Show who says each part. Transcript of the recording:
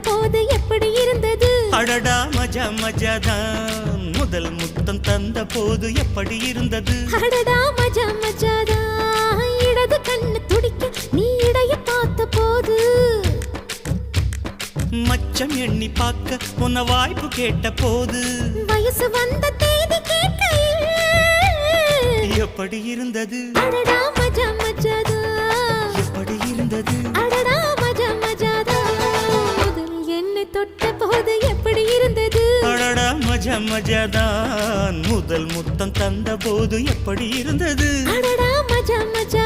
Speaker 1: போது எப்படி இருந்தது?
Speaker 2: அடடா மஜா மஜாதான் முதல் முத்தம் தந்த போது எப்படி இருந்தது?
Speaker 1: அடடா மஜா மஜாதான் இடது கண்ணு துடிக்க நீ இடைய பார்த்த போது.
Speaker 2: மச்சம் எண்ணி பார்க்க உன்ன வாய்ப்பு கேட்ட போது.
Speaker 1: வயசு வந்த தேதி கேட்கையில்
Speaker 2: எப்படி இருந்தது?
Speaker 1: அடடா மஜா மஜாதா
Speaker 2: எப்படி இருந்தது?
Speaker 1: அடடா மஜா மஜாதா முதல் என்னை தொட்ட போது எப்படி இருந்தது?
Speaker 2: அடடா மஜா மஜாதான் முதல் முத்தம் தந்த போது எப்படி இருந்தது?
Speaker 1: அடடா மஜா மஜா